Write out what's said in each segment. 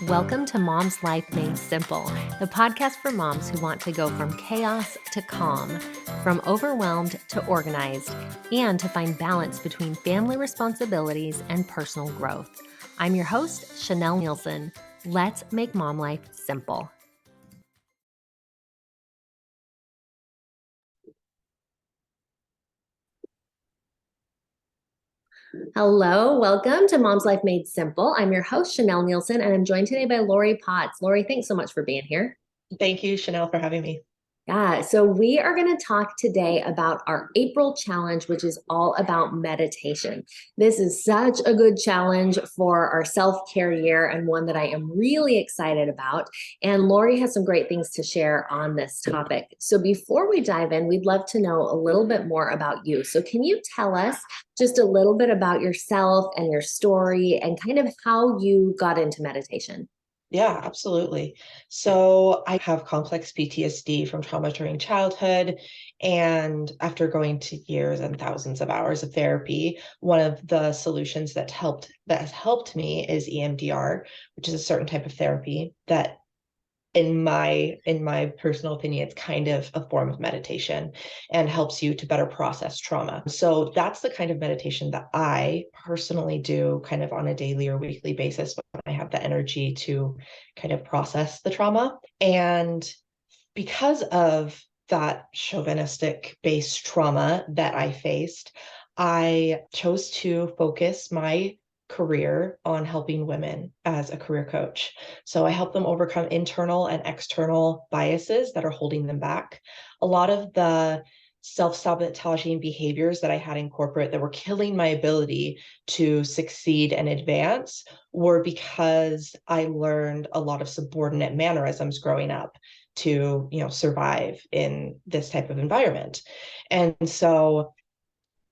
Welcome to Mom's Life Made Simple, the podcast for moms who want to go from chaos to calm, from overwhelmed to organized, and to find balance between family responsibilities and personal growth. I'm your host, Chanel Nielsen. Let's make mom life simple. Hello, welcome to Mom's Life Made Simple. I'm your host, Chanel Nielsen, and I'm joined today by Lori Potts. Lori, thanks so much for being here. Thank you, Chanel, for having me. Yeah, so we are going to talk today about our April challenge, which is all about meditation. This is such a good challenge for our self-care year and one that I am really excited about. And Lori has some great things to share on this topic. So before we dive in, we'd love to know a little bit more about you. So can you tell us just a little bit about yourself and your story and kind of how you got into meditation? Yeah, absolutely. So I have complex PTSD from trauma during childhood. And after going to years and thousands of hours of therapy, one of the solutions that has helped me is EMDR, which is a certain type of therapy that in my personal opinion, it's kind of a form of meditation and helps you to better process trauma. So that's the kind of meditation that I personally do kind of on a daily or weekly basis when I have the energy to kind of process the trauma. And because of that chauvinistic based trauma that I faced, I chose to focus my career on helping women as a career coach. So I help them overcome internal and external biases that are holding them back. A lot of the self-sabotaging behaviors that I had in corporate that were killing my ability to succeed and advance were because I learned a lot of subordinate mannerisms growing up to survive in this type of environment. And so,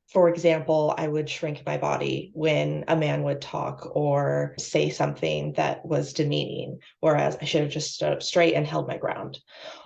for example, I would shrink my body when a man would talk or say something that was demeaning, whereas I should have just stood up straight and held my ground.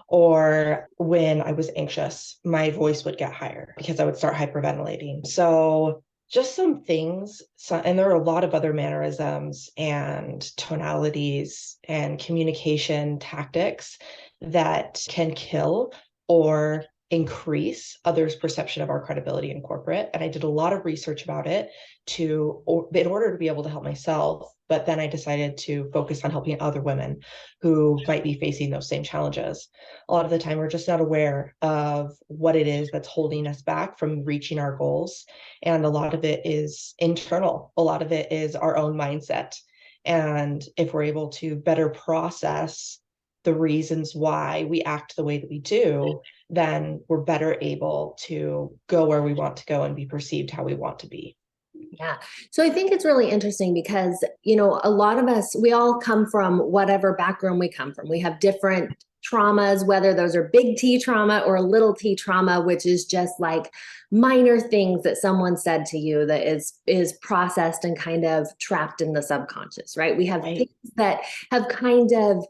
Or when I was anxious, my voice would get higher because I would start hyperventilating. So just some things, and there are a lot of other mannerisms and tonalities and communication tactics that can kill or increase others' perception of our credibility in corporate. And I did a lot of research about it in order to be able to help myself. But then I decided to focus on helping other women who might be facing those same challenges. A lot of the time, we're just not aware of what it is that's holding us back from reaching our goals. And a lot of it is internal. A lot of it is our own mindset. And if we're able to better process the reasons why we act the way that we do, then we're better able to go where we want to go and be perceived how we want to be. Yeah. So I think it's really interesting because, a lot of us, we all come from whatever background we come from. We have different traumas, whether those are big T trauma or little T trauma, which is just like minor things that someone said to you that is processed and kind of trapped in the subconscious, right? We have Right. things that have kind of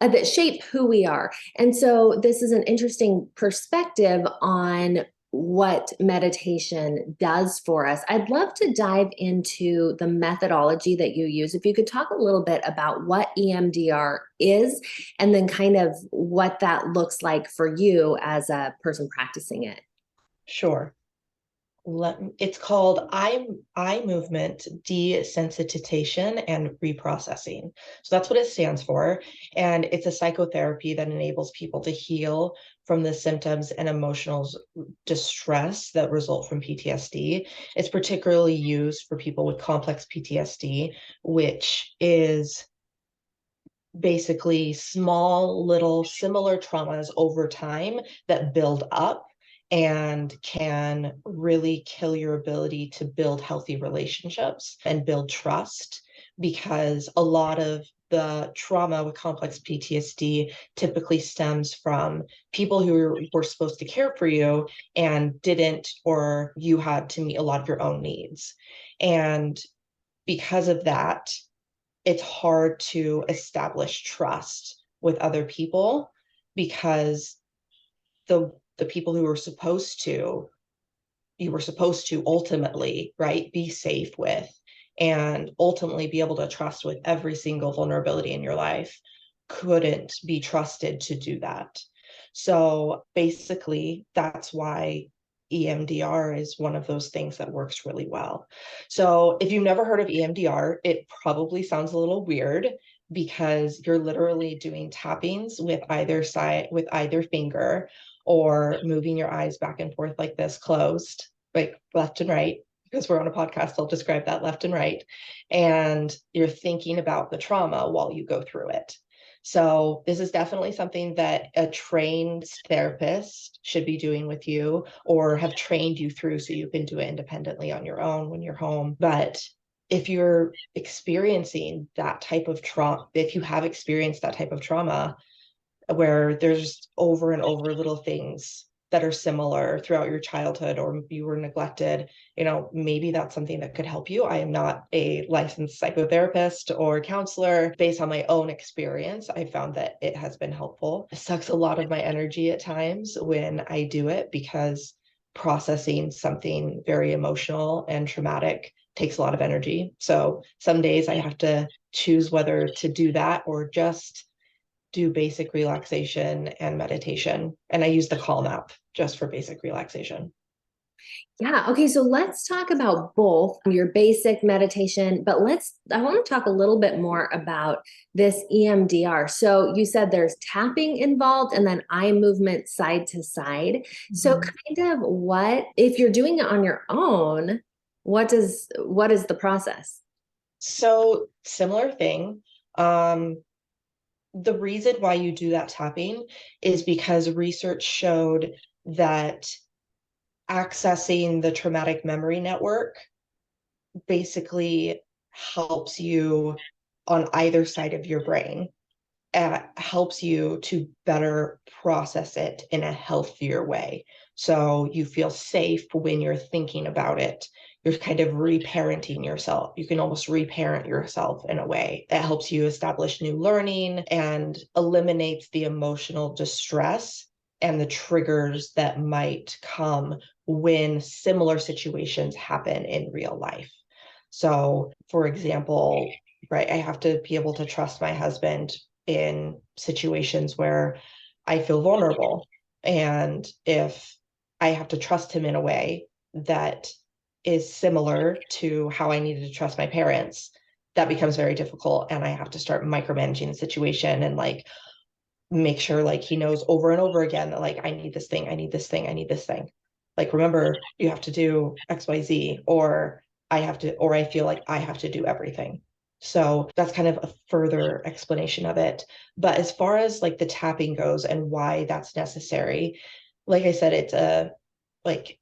that shape who we are. And so this is an interesting perspective on what meditation does for us. I'd love to dive into the methodology that you use. If you could talk a little bit about what EMDR is and then kind of what that looks like for you as a person practicing it. Sure. It's called eye movement desensitization and reprocessing. So that's what it stands for. And it's a psychotherapy that enables people to heal from the symptoms and emotional distress that result from PTSD. It's particularly used for people with complex PTSD, which is basically small, little, similar traumas over time that build up and can really kill your ability to build healthy relationships and build trust, because a lot of the trauma with complex PTSD typically stems from people who were supposed to care for you and didn't, or you had to meet a lot of your own needs. And because of that, it's hard to establish trust with other people, because the people who were supposed to you were supposed to ultimately, right, be safe with and ultimately be able to trust with every single vulnerability in your life couldn't be trusted to do that. So basically, that's why EMDR is one of those things that works really well. So if you've never heard of EMDR, it probably sounds a little weird because you're literally doing tappings with either side, with either finger, or moving your eyes back and forth like this, closed, like left and right. Because we're on a podcast, I'll describe that left and right. And you're thinking about the trauma while you go through it. So this is definitely something that a trained therapist should be doing with you, or have trained you through so you can do it independently on your own when you're home. But if you're experiencing that type of trauma, if you have experienced that type of trauma, where there's over and over little things that are similar throughout your childhood, or you were neglected, maybe that's something that could help you. I am not a licensed psychotherapist or counselor. Based on my own experience, I found that it has been helpful. It sucks a lot of my energy at times when I do it, because processing something very emotional and traumatic takes a lot of energy. So some days I have to choose whether to do that or just do basic relaxation and meditation. And I use the Calm app just for basic relaxation. Yeah. Okay. So let's talk about both your basic meditation, but I want to talk a little bit more about this EMDR. So you said there's tapping involved and then eye movement side to side. Mm-hmm. So kind of if you're doing it on your own, what is the process? So similar thing. The reason why you do that tapping is because research showed that accessing the traumatic memory network basically helps you on either side of your brain. Helps you to better process it in a healthier way. So you feel safe when you're thinking about it. You're kind of reparenting yourself. You can almost reparent yourself in a way that helps you establish new learning and eliminates the emotional distress and the triggers that might come when similar situations happen in real life. So, for example, right, I have to be able to trust my husband in situations where I feel vulnerable. And if I have to trust him in a way that is similar to how I needed to trust my parents, that becomes very difficult. And I have to start micromanaging the situation and make sure he knows over and over again that I need this thing, I need this thing, I need this thing. Remember, you have to do XYZ, or I feel like I have to do everything. So that's kind of a further explanation of it. But as far as the tapping goes and why that's necessary, like I said, it's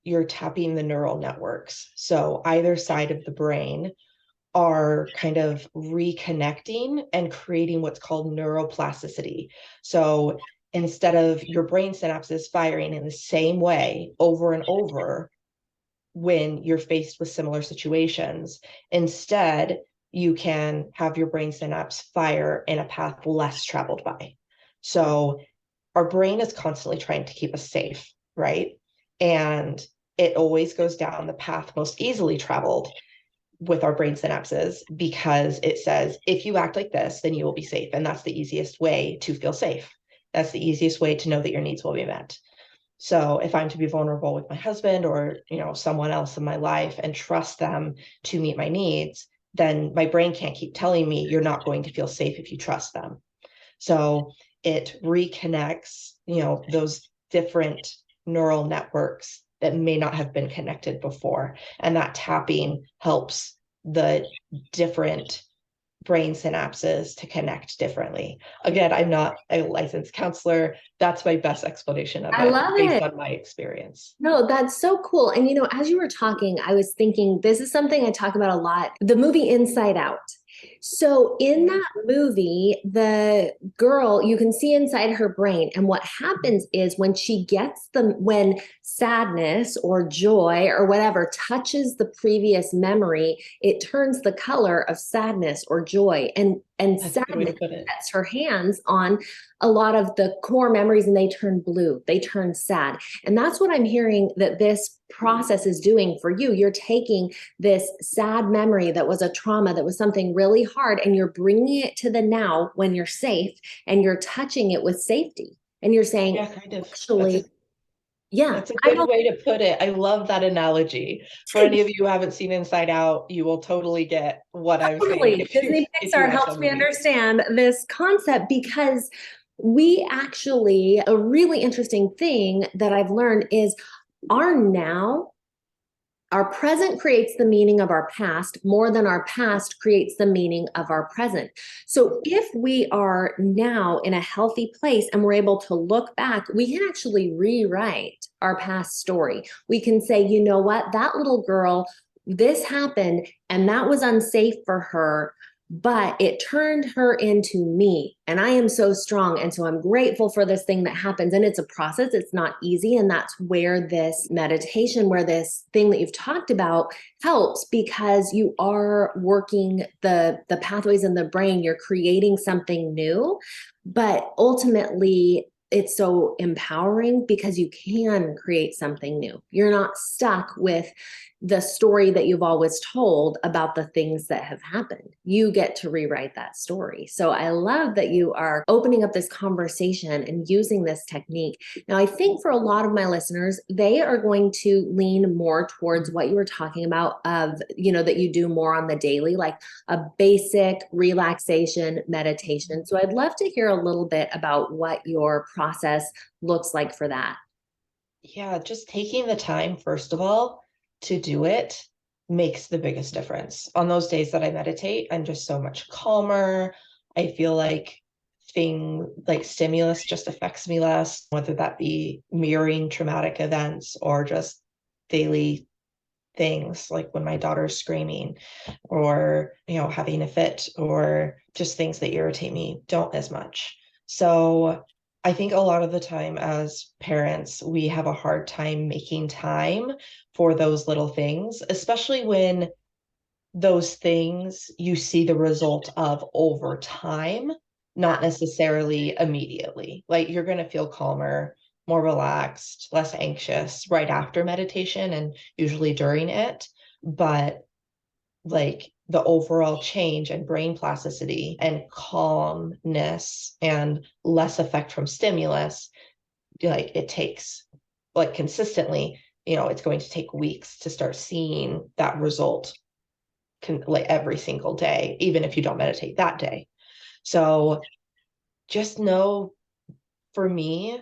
you're tapping the neural networks. So either side of the brain are kind of reconnecting and creating what's called neuroplasticity. So instead of your brain synapses firing in the same way over and over when you're faced with similar situations, instead you can have your brain synapse fire in a path less traveled by. So our brain is constantly trying to keep us safe, right? And it always goes down the path most easily traveled with our brain synapses, because it says, if you act like this, then you will be safe. And that's the easiest way to feel safe. That's the easiest way to know that your needs will be met. So if I'm to be vulnerable with my husband or, someone else in my life and trust them to meet my needs, then my brain can't keep telling me you're not going to feel safe if you trust them. So it reconnects, those different neural networks that may not have been connected before. And that tapping helps the different brain synapses to connect differently. Again, I'm not a licensed counselor. That's my best explanation of I it love based it. on my experience. No, that's so cool. And as you were talking, I was thinking this is something I talk about a lot, the movie Inside Out. So in that movie, the girl, you can see inside her brain. And what happens is when sadness or joy or whatever touches the previous memory, it turns the color of sadness or joy. And That's a good way to sadness put it. sets her hands on a lot of the core memories and they turn blue, they turn sad. And that's what I'm hearing that this process is doing for you. You're taking this sad memory that was a trauma, that was something really hard, and you're bringing it to the now when you're safe and you're touching it with safety. And you're saying, Yeah, kind of. actually, yeah, That's a I'm good way to put it. I love that analogy. For any of you who haven't seen Inside Out, you will totally get what I'm saying totally. Disney if you Pixar watch helps that me movie. understand this concept because we actually, a really interesting thing that I've learned is our now, our present creates the meaning of our past more than our past creates the meaning of our present. So if we are now in a healthy place and we're able to look back, we can actually rewrite our past story. We can say, you know what, that little girl, this happened and that was unsafe for her, but it turned her into me. And I am so strong. And so I'm grateful for this thing that happens. And it's a process, it's not easy. And that's where this meditation, where this thing that you've talked about helps, because you are working the pathways in the brain, you're creating something new. But ultimately, it's so empowering because you can create something new. You're not stuck with the story that you've always told about the things that have happened. You get to rewrite that story. So I love that you are opening up this conversation and using this technique. Now, I think for a lot of my listeners, they are going to lean more towards what you were talking about of, that you do more on the daily, like a basic relaxation meditation. So I'd love to hear a little bit about what your process looks like for that. Yeah, just taking the time, first of all, to do it makes the biggest difference. On those days that I meditate, I'm just so much calmer. I feel like stimulus just affects me less, whether that be mirroring traumatic events or just daily things like when my daughter's screaming or having a fit, or just things that irritate me don't as much. So I think a lot of the time as parents, we have a hard time making time for those little things, especially when those things you see the result of over time, not necessarily immediately. Like you're going to feel calmer, more relaxed, less anxious right after meditation and usually during it. But like the overall change and brain plasticity and calmness and less effect from stimulus, like it takes like consistently, it's going to take weeks to start seeing that result like every single day, even if you don't meditate that day. So just know for me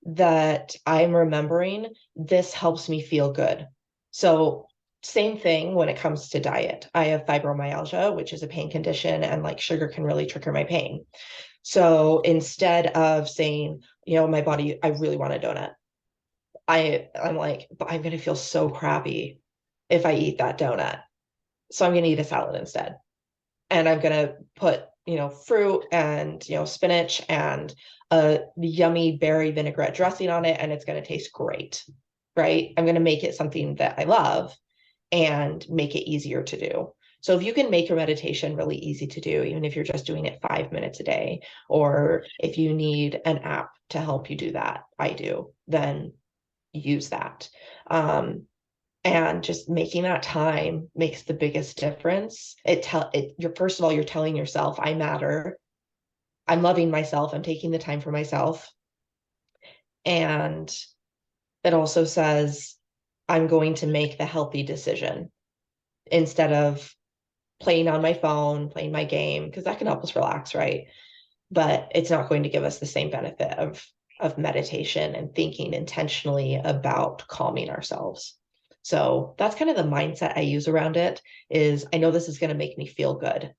that I'm remembering this helps me feel good. So same thing when it comes to diet. I have fibromyalgia, which is a pain condition, and like sugar can really trigger my pain. So instead of saying, my body, I really want a donut, I'm like, but I'm gonna feel so crappy if I eat that donut. So I'm gonna eat a salad instead. And I'm gonna put, fruit and, spinach and a yummy berry vinaigrette dressing on it, and it's gonna taste great, right? I'm gonna make it something that I love and make it easier to do. So if you can make your meditation really easy to do, even if you're just doing it 5 minutes a day, or if you need an app to help you do that, I do, then use that. And just making that time makes the biggest difference. You're first of all, you're telling yourself, I matter. I'm loving myself. I'm taking the time for myself. And it also says, I'm going to make the healthy decision instead of playing on my phone, playing my game, because that can help us relax, right? But it's not going to give us the same benefit of meditation and thinking intentionally about calming ourselves. So that's kind of the mindset I use around it, is I know this is going to make me feel good.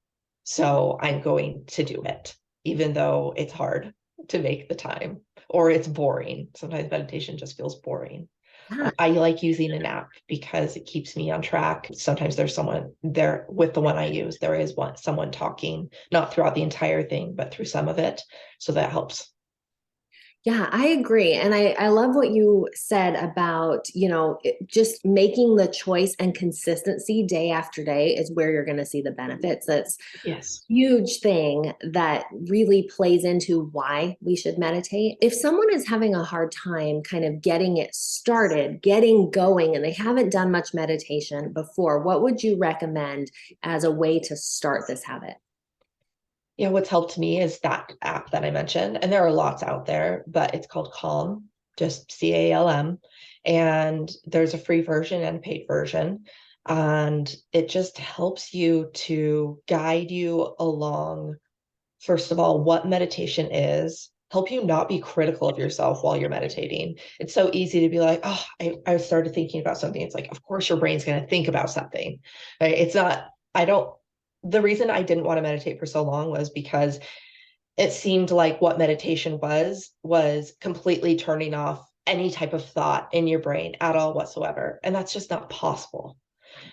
So I'm going to do it, even though it's hard to make the time or it's boring. Sometimes meditation just feels boring. Yeah. I like using an app because it keeps me on track. Sometimes there's someone there with the one I use. There is someone talking, not throughout the entire thing, but through some of it. So that helps. Yeah, I agree. And I love what you said about, just making the choice and consistency day after day is where you're going to see the benefits. That's Yes. huge thing that really plays into why we should meditate. If someone is having a hard time kind of getting it started, getting going, and they haven't done much meditation before, what would you recommend as a way to start this habit? Yeah, what's helped me is that app that I mentioned, and there are lots out there, but it's called Calm, just CALM. And there's a free version and a paid version. And it just helps you to guide you along, first of all, what meditation is, help you not be critical of yourself while you're meditating. It's so easy to be like, oh, I started thinking about something. It's like, of course, your brain's going to think about something. Right? It's not, I don't, the reason I didn't want to meditate for so long was because it seemed like what meditation was completely turning off any type of thought in your brain at all whatsoever. And that's just not possible.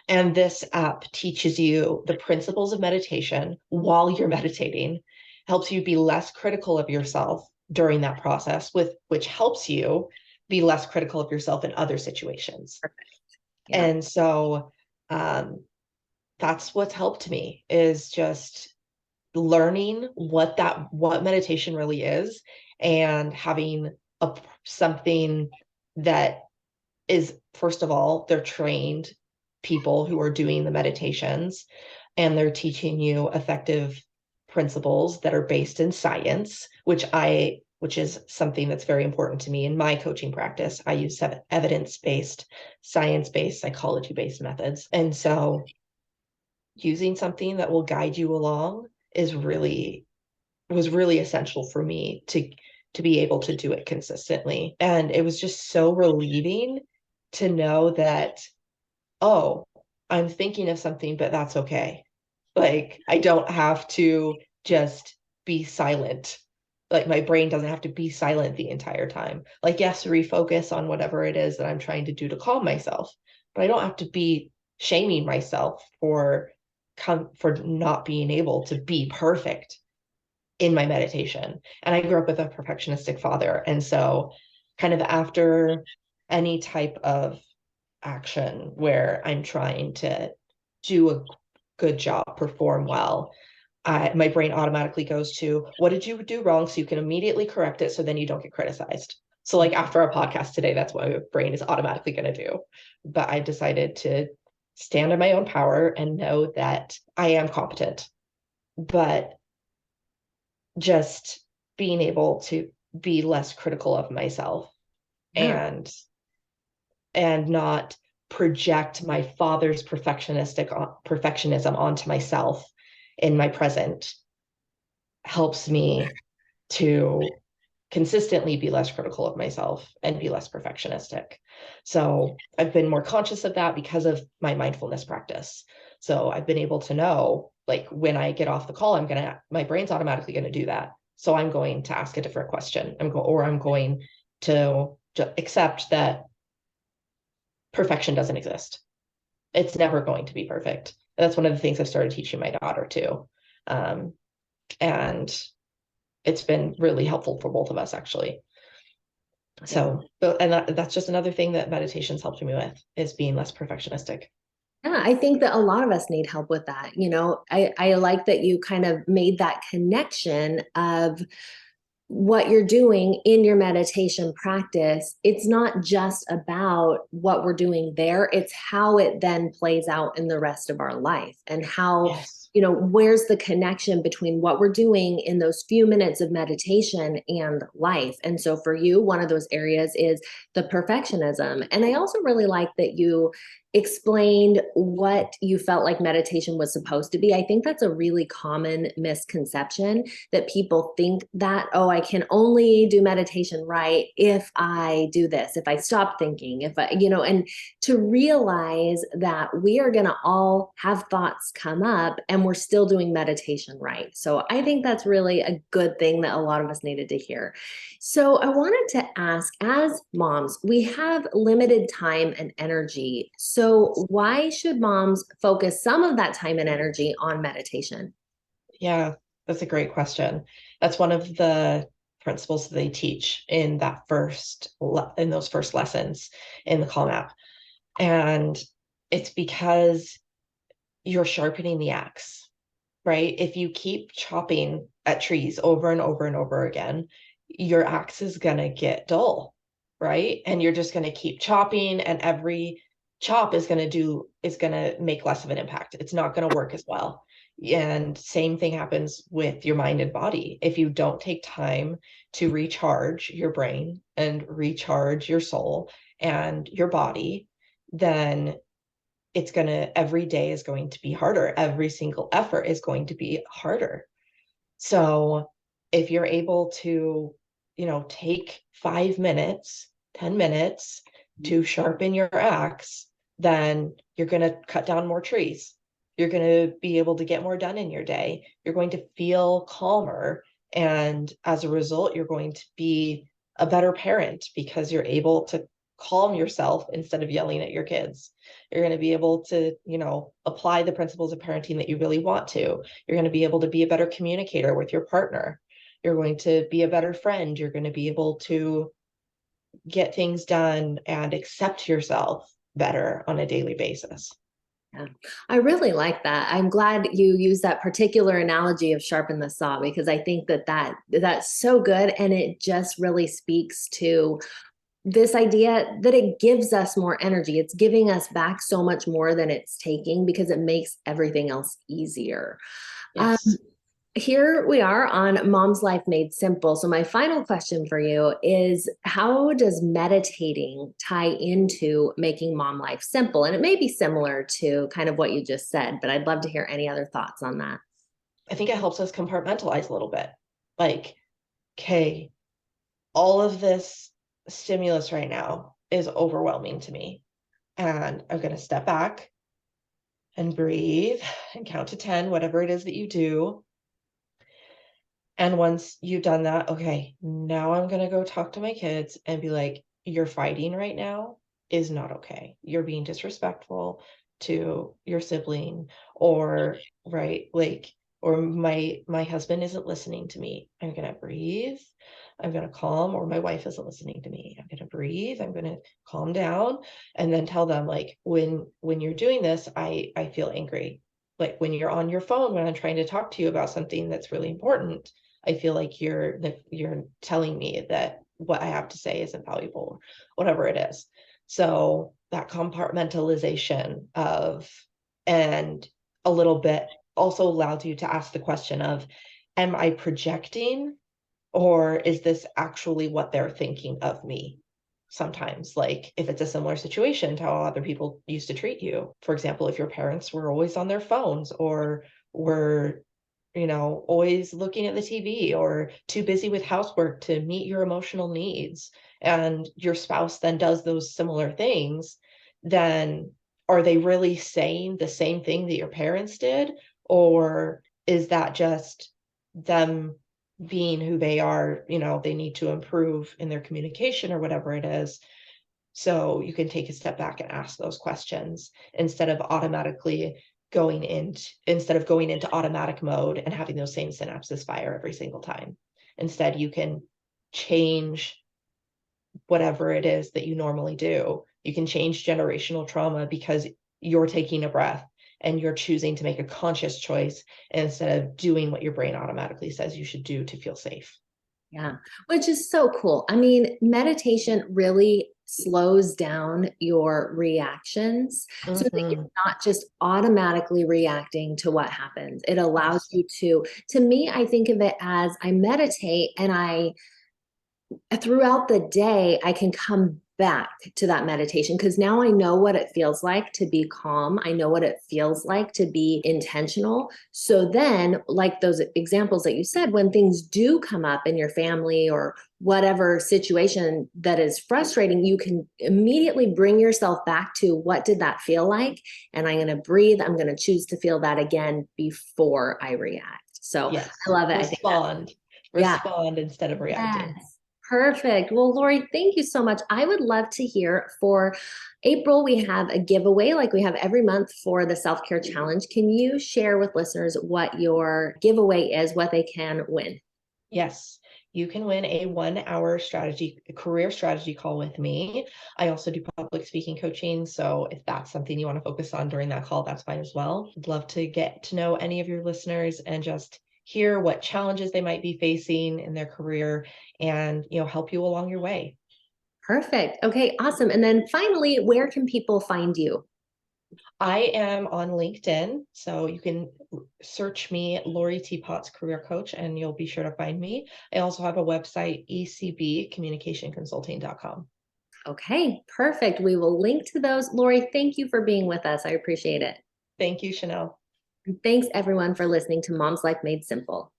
And this app teaches you the principles of meditation while you're meditating, helps you be less critical of yourself during that process, with which helps you be less critical of yourself in other situations. Yeah. And so that's what's helped me, is just learning what meditation really is, and having something that is, first of all, they're trained people who are doing the meditations, and they're teaching you effective principles that are based in science, which is something that's very important to me in my coaching practice. I use evidence-based, science-based, psychology-based methods. And so using something that will guide you along is really was really essential for me to be able to do it consistently. And it was just so relieving to know that, oh, I'm thinking of something, but that's okay. Like, I don't have to just be silent. Like, my brain doesn't have to be silent the entire time. Like, yes, refocus on whatever it is that I'm trying to do to calm myself, but I don't have to be shaming myself for not being able to be perfect in my meditation. And I grew up with a perfectionistic father. And so, kind of after any type of action where I'm trying to do a good job, perform well, my brain automatically goes to, what did you do wrong? So you can immediately correct it so then you don't get criticized. So, like after our podcast today, that's what my brain is automatically going to do. But I decided to stand in my own power and know that I am competent. But just being able to be less critical of myself, Yeah. and not project my father's perfectionism onto myself in my present, helps me to consistently be less critical of myself and be less perfectionistic. So I've been more conscious of that because of my mindfulness practice. So I've been able to know, like, when I get off the call, my brain's automatically going to do that. So I'm going to ask a different question. I'm going to accept that perfection doesn't exist. It's never going to be perfect. That's one of the things I've started teaching my daughter too. Um, and it's been really helpful for both of us, actually. Yeah. So, and that's just another thing that meditation's helped me with, is being less perfectionistic. Yeah, I think that a lot of us need help with that. I like that you kind of made that connection of what you're doing in your meditation practice. It's not just about what we're doing there, it's how it then plays out in the rest of our life, and how, Yes. where's the connection between what we're doing in those few minutes of meditation and life. And so for you, one of those areas is the perfectionism. And I also really like that you explained what you felt like meditation was supposed to be. I think that's a really common misconception, that people think that, oh, I can only do meditation right if I do this, if I stop thinking, if I, and to realize that we are going to all have thoughts come up and we're still doing meditation right. So I think that's really a good thing that a lot of us needed to hear. So I wanted to ask, as moms, we have limited time and energy. So why should moms focus some of that time and energy on meditation? Yeah, that's a great question. That's one of the principles that they teach in in those first lessons in the Calm app. And it's because you're sharpening the axe, right? If you keep chopping at trees over and over and over again, your axe is going to get dull, right? And you're just going to keep chopping, and every chop is going to make less of an impact. It's not going to work as well. And same thing happens with your mind and body. If you don't take time to recharge your brain and recharge your soul and your body, then every day is going to be harder. Every single effort is going to be harder. So if you're able to, take 5 minutes, 10 minutes to sharpen your axe, then you're going to cut down more trees. You're going to be able to get more done in your day. You're going to feel calmer. And as a result, you're going to be a better parent because you're able to calm yourself instead of yelling at your kids. You're going to be able to, apply the principles of parenting that you really want to. You're going to be able to be a better communicator with your partner. You're going to be a better friend. You're going to be able to get things done and accept yourself better on a daily basis. Yeah, I really like that. I'm glad you used that particular analogy of sharpen the saw, because I think that's so good, and it just really speaks to this idea that it gives us more energy. It's giving us back so much more than it's taking, because it makes everything else easier. Um, Yes. Here we are on Mom's Life Made Simple. So my final question for you is, how does meditating tie into making mom life simple? And it may be similar to kind of what you just said, but I'd love to hear any other thoughts on that. I think it helps us compartmentalize a little bit. Like, okay, all of this stimulus right now is overwhelming to me. And I'm going to step back and breathe and count to 10, whatever it is that you do. And once you've done that, okay, now I'm going to go talk to my kids and be like, you're fighting right now is not okay. You're being disrespectful to your sibling, or right, like, or my husband isn't listening to me. I'm going to breathe. I'm going to calm, or my wife isn't listening to me. I'm going to breathe. I'm going to calm down, and then tell them, like, when you're doing this, I feel angry. Like when you're on your phone, when I'm trying to talk to you about something that's really important, I feel like you're telling me that what I have to say isn't valuable, whatever it is. So that compartmentalization of, and a little bit also allows you to ask the question of, am I projecting, or is this actually what they're thinking of me? Sometimes, like if it's a similar situation to how other people used to treat you. For example, if your parents were always on their phones, or were, always looking at the TV, or too busy with housework to meet your emotional needs, and your spouse then does those similar things, then are they really saying the same thing that your parents did? Or is that just them being who they are? They need to improve in their communication or whatever it is. So you can take a step back and ask those questions instead of going into automatic mode and having those same synapses fire every single time. Instead, you can change whatever it is that you normally do. You can change generational trauma because you're taking a breath and you're choosing to make a conscious choice instead of doing what your brain automatically says you should do to feel safe. Yeah, which is so cool. I mean, meditation really slows down your reactions so that you're Mm-hmm. not just automatically reacting to what happens. It allows Yes. you to me, I think of it as I meditate, and throughout the day, I can come back to that meditation, because now I know what it feels like to be calm. I know what it feels like to be intentional. So then, like those examples that you said, when things do come up in your family or whatever situation that is frustrating, you can immediately bring yourself back to, what did that feel like? And I'm going to breathe. I'm going to choose to feel that again before I react. So I Yes. love it. I think that, Respond. yeah. Respond instead of reacting. Yes. Perfect. Well, Lori, thank you so much. I would love to hear, for April, we have a giveaway like we have every month for the self-care challenge. Can you share with listeners what your giveaway is, what they can win? Yes. you can win a 1 hour career strategy call with me. I also do public speaking coaching. So if that's something you want to focus on during that call, that's fine as well. I'd love to get to know any of your listeners and just hear what challenges they might be facing in their career and, help you along your way. Perfect. Okay, awesome. And then finally, where can people find you? I am on LinkedIn, so you can search me, Lori Teapot's Career Coach, and you'll be sure to find me. I also have a website, ecbcommunicationconsulting.com. Okay, perfect. We will link to those. Lori, thank you for being with us. I appreciate it. Thank you, Chanel. And thanks everyone for listening to Mom's Life Made Simple.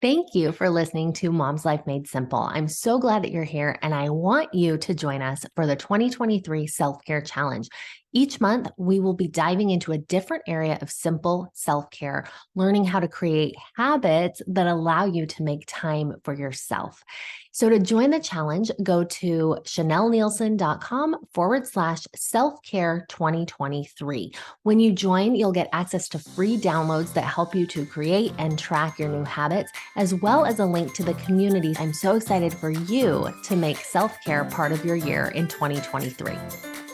Thank you for listening to Mom's Life Made Simple. I'm so glad that you're here, and I want you to join us for the 2023 Self-Care Challenge. Each month, we will be diving into a different area of simple self-care, learning how to create habits that allow you to make time for yourself. So to join the challenge, go to chanelnielsen.com/selfcare 2023. When you join, you'll get access to free downloads that help you to create and track your new habits, as well as a link to the community. I'm so excited for you to make self-care part of your year in 2023.